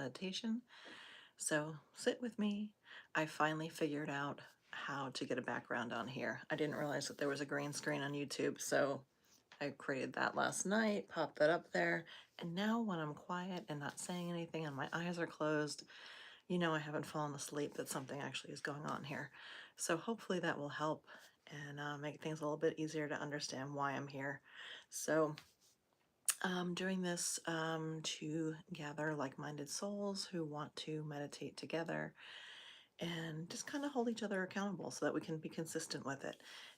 meditation. So sit with me. I finally figured out how to get a background on here. I didn't realize that there was a green screen on YouTube, so I created that last night, popped that up there, and now when I'm quiet and not saying anything and my eyes are closed, you know I haven't fallen asleep, that something actually is going on here. So hopefully that will help and make things a little bit easier to understand why I'm here. So I'm doing this to gather like-minded souls who want to meditate together and just kind of hold each other accountable so that we can be consistent with it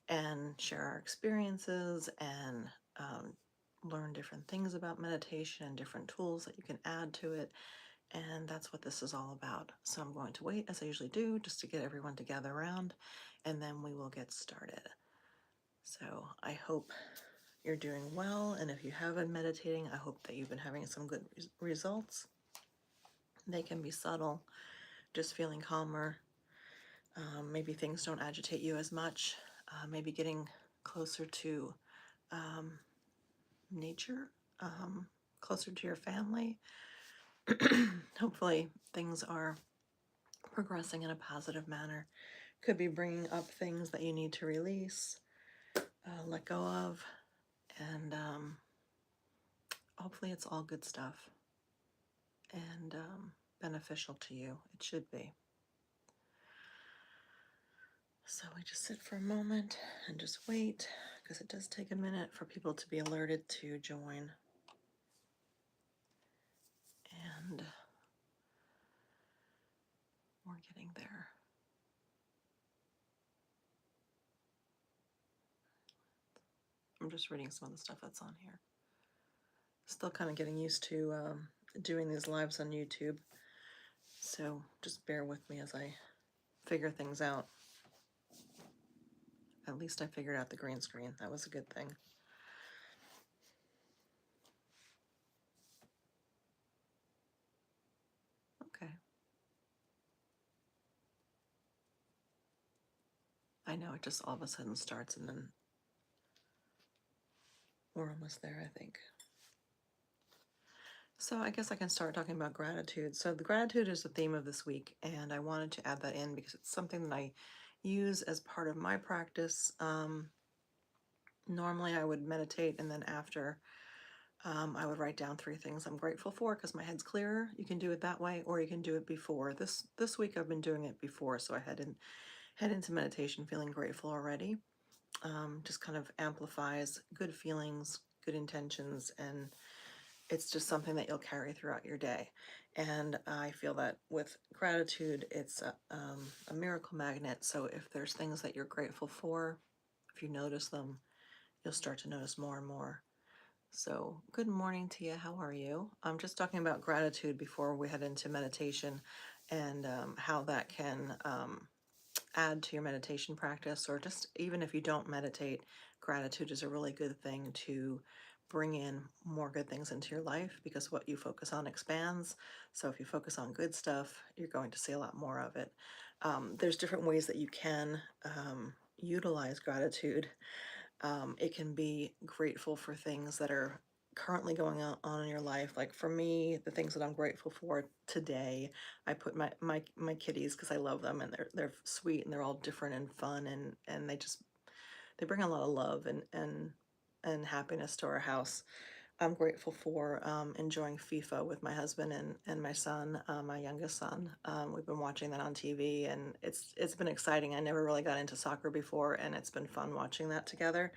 and share our experiences and learn different things about meditation and different tools that you can add to it. And that's what this is all about. So I'm going to wait, as I usually do, just to get everyone to gather around, and then we will get started. So I hope you're doing well, and if you have been meditating, I hope that you've been having some good results. They can be subtle, just feeling calmer. Maybe things don't agitate you as much. Maybe getting closer to nature, closer to your family. Hopefully things are progressing in a positive manner. Could be bringing up things that you need to release, let go of, and hopefully it's all good stuff and beneficial to you. It should be. So we just sit for a moment and just wait, because it does take a minute for people to be alerted to join. And we're getting there. I'm just reading some of the stuff that's on here. Still kind of getting used to doing these lives on YouTube. So just bear with me as I figure things out. At least I figured out the green screen. That was a good thing. Okay. I know, it just all of a sudden starts and then we're almost there, I think. So I guess I can start talking about gratitude. So the gratitude is the theme of this week, and I wanted to add that in because it's something that I use as part of my practice. Normally I would meditate, and then after I would write down 3 things I'm grateful for because my head's clearer. You can do it that way, or you can do it before. This week I've been doing it before, so I head into meditation feeling grateful already. Just kind of amplifies good feelings, good intentions, and it's just something that you'll carry throughout your day. And I feel that with gratitude, it's a miracle magnet. So if there's things that you're grateful for, if you notice them, you'll start to notice more and more. So good morning to you. How are you? I'm just talking about gratitude before we head into meditation and how that can add to your meditation practice, or just even if you don't meditate, gratitude is a really good thing to bring in more good things into your life, because what you focus on expands. So if you focus on good stuff, you're going to see a lot more of it. There's different ways that you can utilize gratitude. It can be grateful for things that are currently going on in your life. Like for me, the things that I'm grateful for today, I put my kitties, because I love them and they're sweet and they're all different and fun, and they bring a lot of love and happiness to our house. I'm grateful for enjoying FIFA with my husband and my son, my youngest son. We've been watching that on TV, and it's been exciting. I never really got into soccer before, and it's been fun watching that together,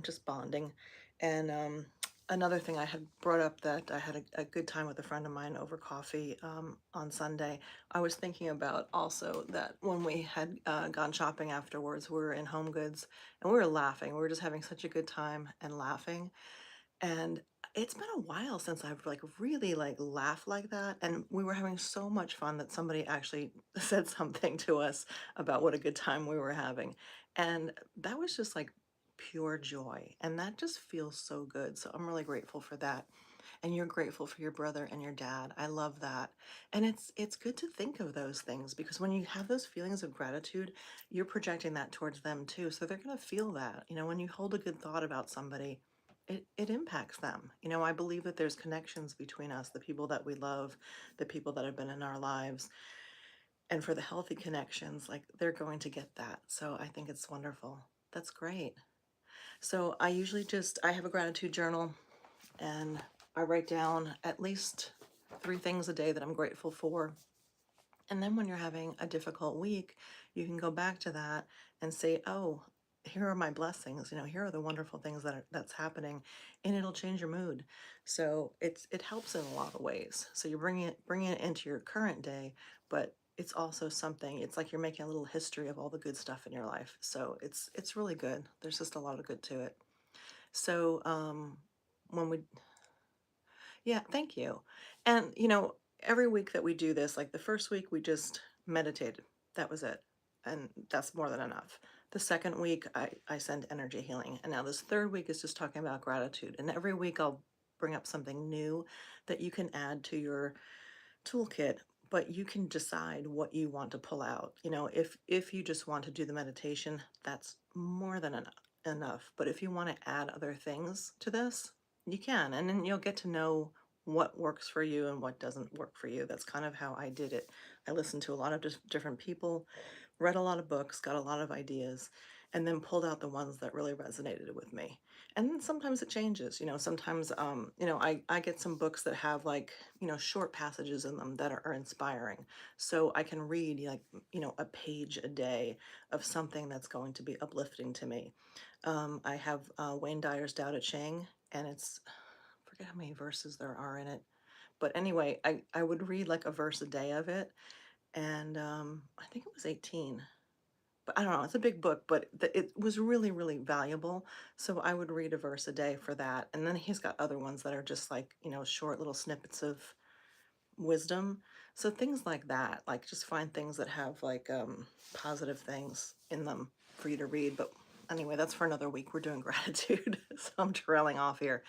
just bonding. And another thing I had brought up, that I had a good time with a friend of mine over coffee on Sunday. I was thinking about also that when we had gone shopping afterwards, we were in Home Goods and we were laughing. We were just having such a good time and laughing. And it's been a while since I've like really like laughed like that. And we were having so much fun that somebody actually said something to us about what a good time we were having. And that was just like pure joy. And that just feels so good. So I'm really grateful for that. And you're grateful for your brother and your dad. I love that. And it's good to think of those things, because when you have those feelings of gratitude, you're projecting that towards them too. So they're going to feel that. You know, when you hold a good thought about somebody, it impacts them. You know, I believe that there's connections between us, the people that we love, the people that have been in our lives, and for the healthy connections, like they're going to get that. So I think it's wonderful. That's great. So I usually just I have a gratitude journal and I write down at least 3 things a day that I'm grateful for. And then when you're having a difficult week, you can go back to that and say, "Oh, here are my blessings. You know, here are the wonderful things that's happening," and it'll change your mood. So it helps in a lot of ways. So you're bringing it into your current day, but it's also something. It's like you're making a little history of all the good stuff in your life. So it's really good. There's just a lot of good to it. So when we yeah, thank you. And, you know, every week that we do this, like the first week we just meditated. That was it. And that's more than enough. The second week I send energy healing. And now this third week is just talking about gratitude. And every week I'll bring up something new that you can add to your toolkit, but you can decide what you want to pull out. You know, if you just want to do the meditation, that's more than enough. But if you want to add other things to this, you can, and then you'll get to know what works for you and what doesn't work for you. That's kind of how I did it. I listened to a lot of different people, read a lot of books, got a lot of ideas, and then pulled out the ones that really resonated with me. And then sometimes it changes, you know, sometimes, you know, I get some books that have like, you know, short passages in them that are inspiring. So I can read like, you know, a page a day of something that's going to be uplifting to me. I have Wayne Dyer's Tao Te Ching, and it's, I forget how many verses there are in it. But anyway, I would read like a verse a day of it. And I think it was 18, but I don't know, it's a big book, but it was really, really valuable. So I would read a verse a day for that. And then he's got other ones that are just like, you know, short little snippets of wisdom. So things like that, like just find things that have like positive things in them for you to read. But anyway, that's for another week. We're doing gratitude. So I'm trailing off here.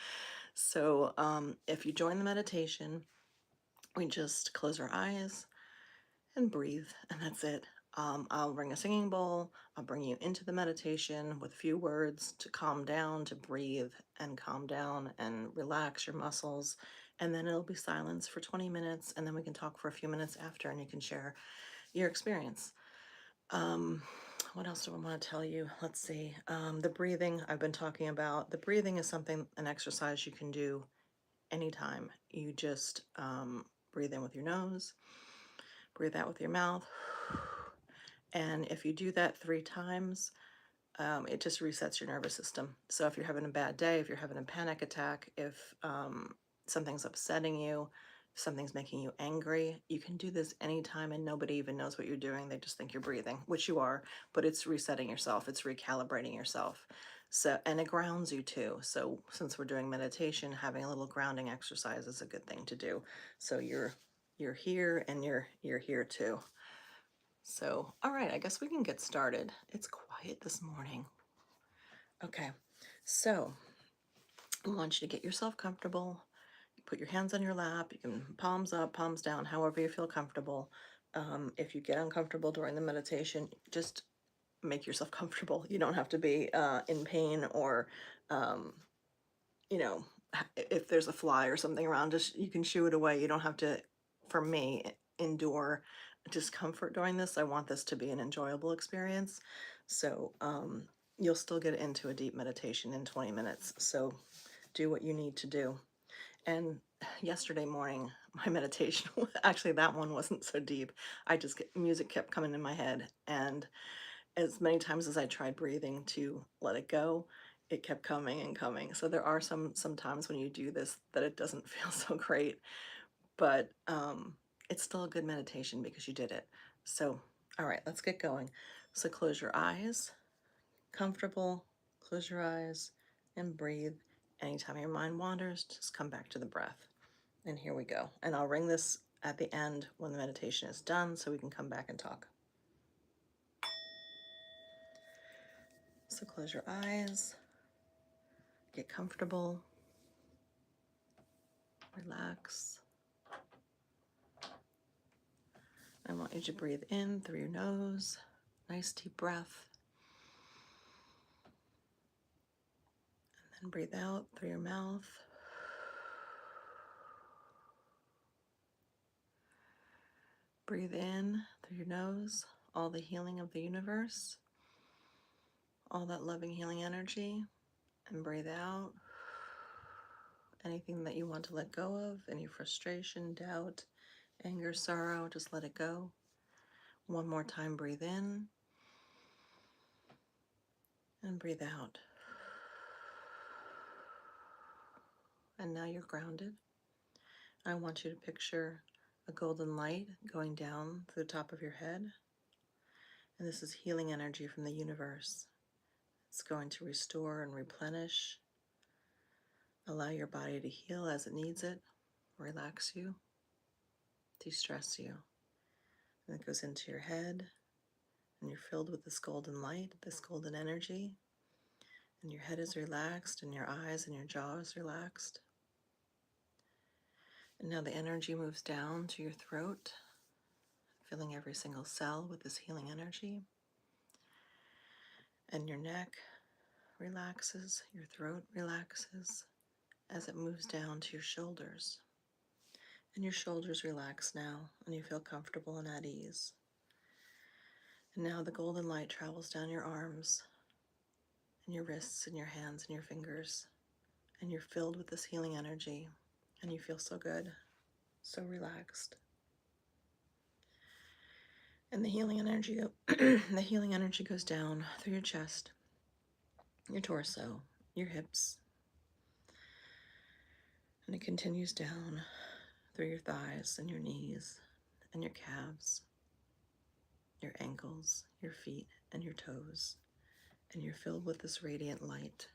So if you join the meditation, we just close our eyes and breathe, and that's it. I'll bring a singing bowl. I'll bring you into the meditation with a few words to calm down, to breathe and calm down and relax your muscles. And then it'll be silence for 20 minutes, and then we can talk for a few minutes after, and you can share your experience. Um, what else do I want to tell you? Let's see. The breathing I've been talking about. The breathing is something, an exercise you can do anytime. You just breathe in with your nose, breathe out with your mouth. And if you do that 3 times, it just resets your nervous system. So if you're having a bad day, if you're having a panic attack, if something's upsetting you, if something's making you angry, you can do this anytime and nobody even knows what you're doing. They just think you're breathing, which you are, but it's resetting yourself. It's recalibrating yourself. So, and it grounds you too. So since we're doing meditation, having a little grounding exercise is a good thing to do. So you're here and you're here too. So, all right, I guess we can get started. It's quiet this morning. Okay, so I want you to get yourself comfortable. Put your hands on your lap. You can palms up, palms down, however you feel comfortable. If you get uncomfortable during the meditation, just make yourself comfortable. You don't have to be in pain or, um, you know, if there's a fly or something around, just you can shoo it away. You don't have to, for me, endure discomfort during this. I want this to be an enjoyable experience. So you'll still get into a deep meditation in 20 minutes. So do what you need to do. And yesterday morning, my meditation, actually that one wasn't so deep. Music kept coming in my head. And as many times as I tried breathing to let it go, it kept coming and coming. So there are some times when you do this that it doesn't feel so great, but it's still a good meditation because you did it. So, all right, let's get going. So close your eyes, comfortable, close your eyes and breathe. Anytime your mind wanders, just come back to the breath. And here we go. And I'll ring this at the end when the meditation is done so we can come back and talk. So close your eyes, get comfortable, relax. I want you to breathe in through your nose, nice deep breath, And breathe out through your mouth. Breathe in through your nose, all the healing of the universe, all that loving healing energy. And breathe out anything that you want to let go of, any frustration, doubt, anger, sorrow, just let it go. One more time, breathe in and breathe out. And now you're grounded. I want you to picture a golden light going down through the top of your head. And this is healing energy from the universe. It's going to restore and replenish, allow your body to heal as it needs it, relax you, de-stress you. And it goes into your head, and you're filled with this golden light, this golden energy, and your head is relaxed, and your eyes and your jaw is relaxed. And now the energy moves down to your throat, filling every single cell with this healing energy. And your neck relaxes, your throat relaxes as it moves down to your shoulders. And your shoulders relax now, and you feel comfortable and at ease. And now the golden light travels down your arms, and your wrists, and your hands, and your fingers, and you're filled with this healing energy, and you feel so good, so relaxed. And the healing energy, the healing energy goes down through your chest, your torso, your hips, and it continues down through your thighs and your knees and your calves, your ankles, your feet, and your toes. And you're filled with this radiant light,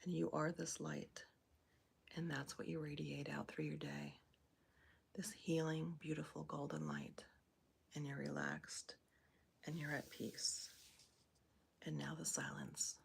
and you are this light, and that's what you radiate out through your day, this healing, beautiful golden light. And you're relaxed, and you're at peace. And now the silence.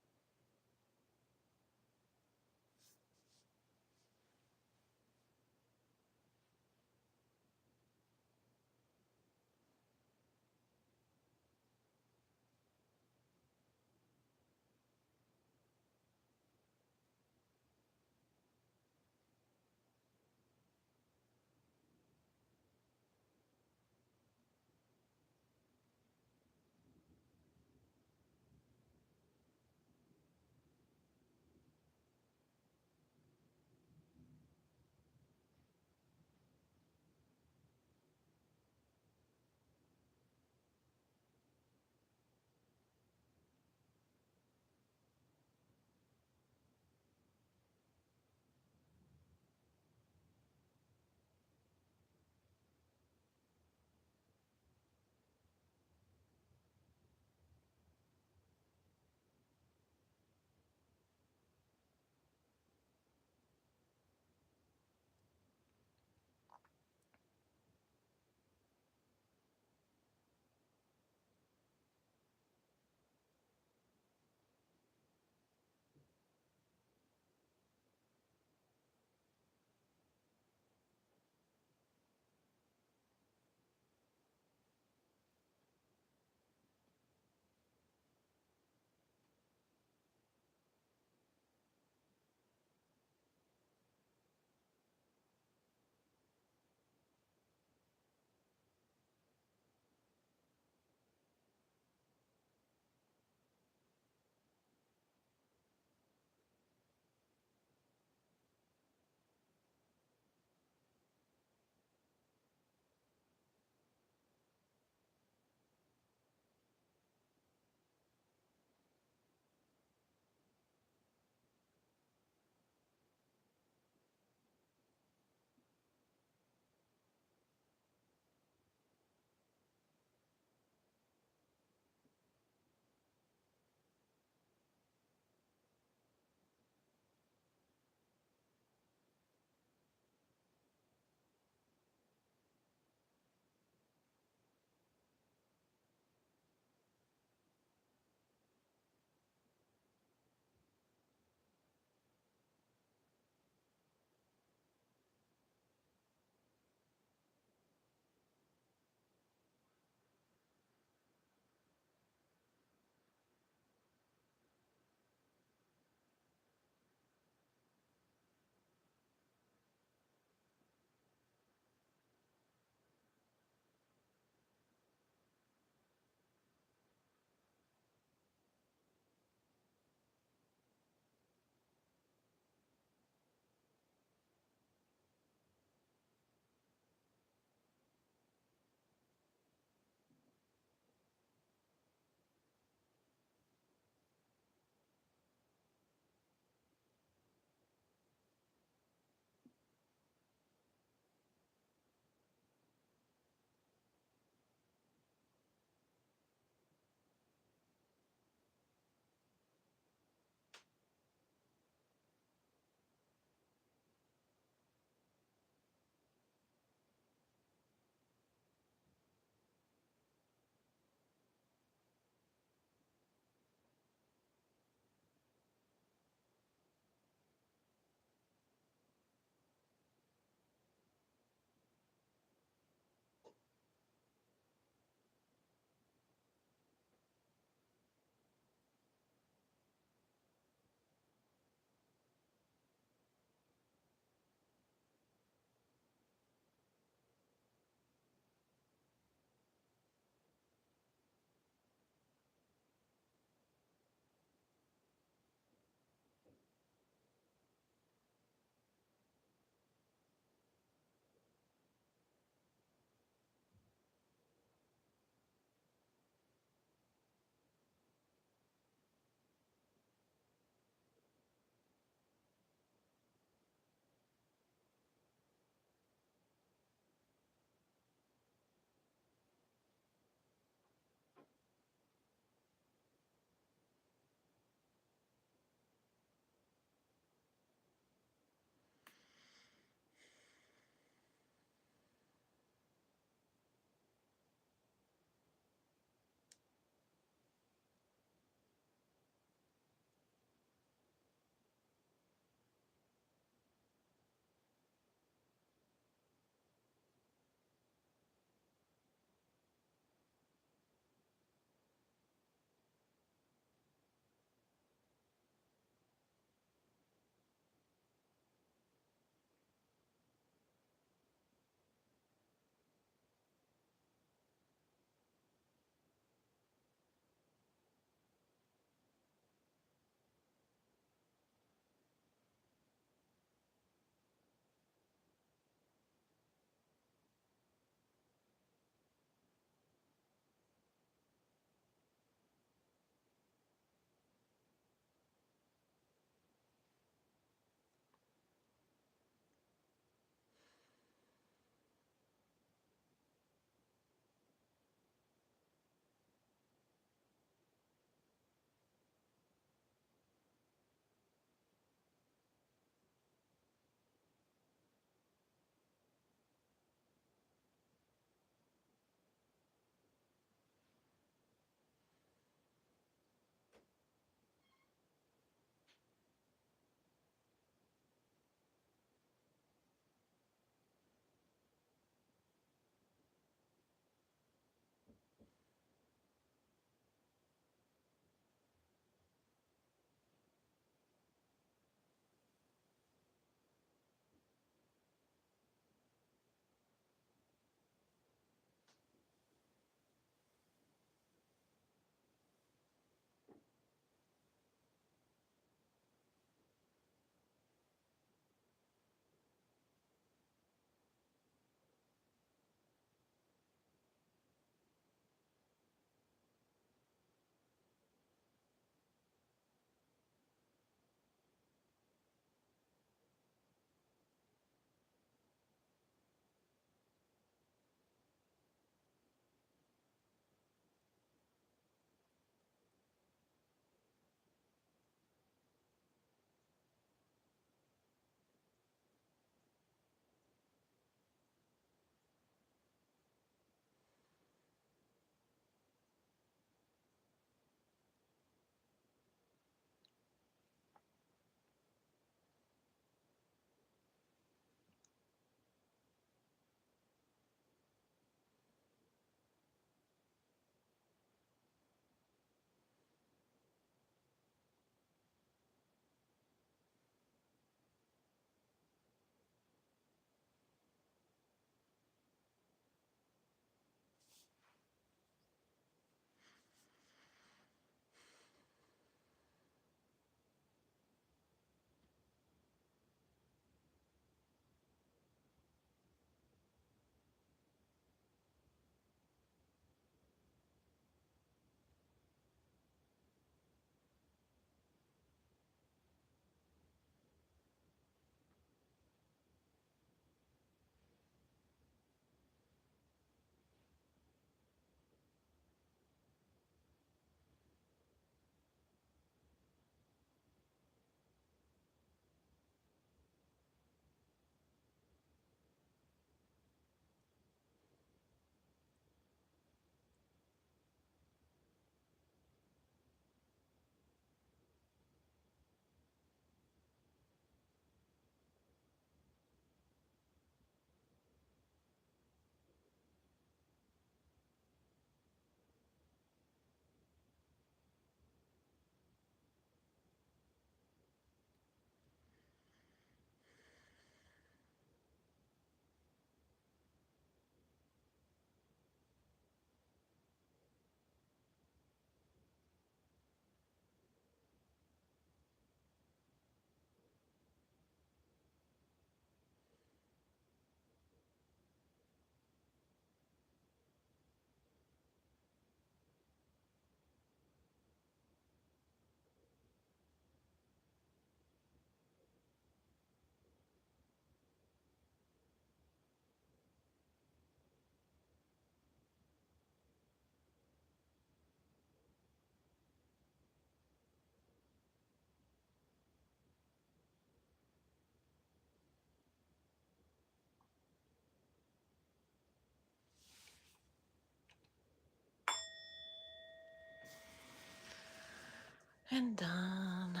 And done.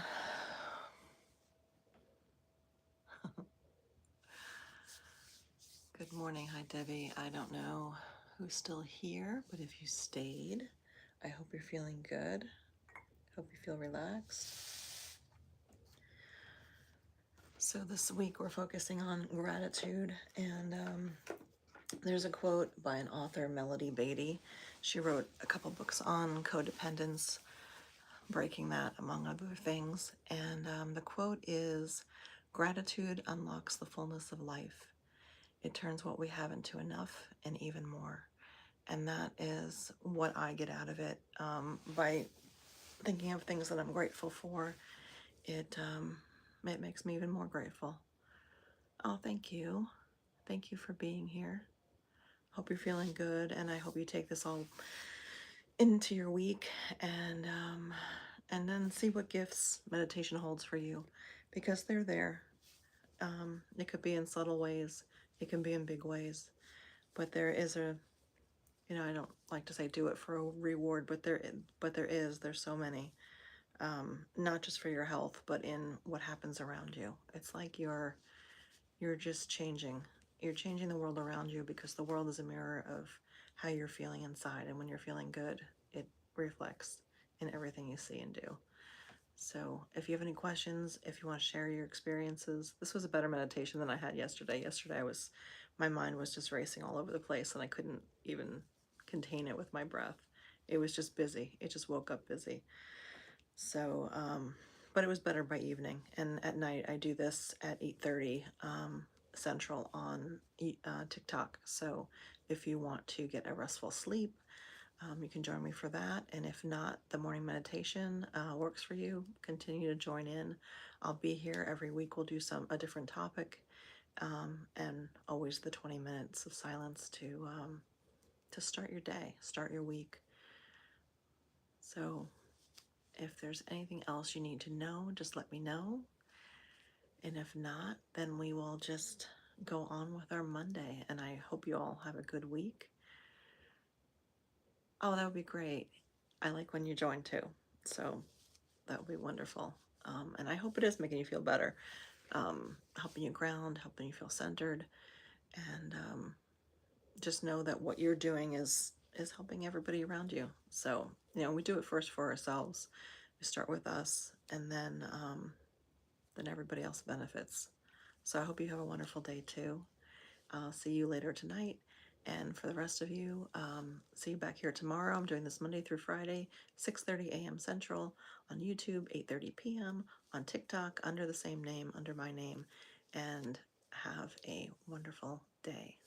Good morning. Hi, Debbie. I don't know who's still here, but if you stayed, I hope you're feeling good. Hope you feel relaxed. So this week we're focusing on gratitude, and there's a quote by an author, Melody Beatty. She wrote a couple books on codependence, breaking that among other things. And the quote is, "Gratitude unlocks the fullness of life. It turns what we have into enough and even more." And that is what I get out of it, by thinking of things that I'm grateful for. It makes me even more grateful. Oh, thank you. Thank you for being here. Hope you're feeling good, and I hope you take this all into your week, and then see what gifts meditation holds for you, because they're there. It could be in subtle ways, it can be in big ways, but there is I don't like to say do it for a reward, but there's so many, not just for your health, but in what happens around you. It's like you're just changing. You're changing the world around you, because the world is a mirror of how you're feeling inside. And when you're feeling good, it reflects in everything you see and do. So if you have any questions, if you want to share your experiences, this was a better meditation than I had yesterday. Yesterday my mind was just racing all over the place, and I couldn't even contain it with my breath. It was just busy. It just woke up busy. So, but it was better by evening. And at night, I do this at 8:30 Central on TikTok. So if you want to get a restful sleep, you can join me for that. And if not, the morning meditation works for you, continue to join in. I'll be here every week. We'll do a different topic, and always the 20 minutes of silence to start your day, start your week. So if there's anything else you need to know, just let me know. And if not, then we will just go on with our Monday. And I hope you all have a good week. Oh, that would be great. I like when you join too. So that would be wonderful. And I hope it is making you feel better, helping you ground, helping you feel centered. And just know that what you're doing is helping everybody around you. So, we do it first for ourselves. We start with us, and then everybody else benefits. So I hope you have a wonderful day too. I'll see you later tonight. And for the rest of you, see you back here tomorrow. I'm doing this Monday through Friday, 6:30 a.m. Central, on YouTube, 8:30 p.m., on TikTok, under the same name, under my name. And have a wonderful day.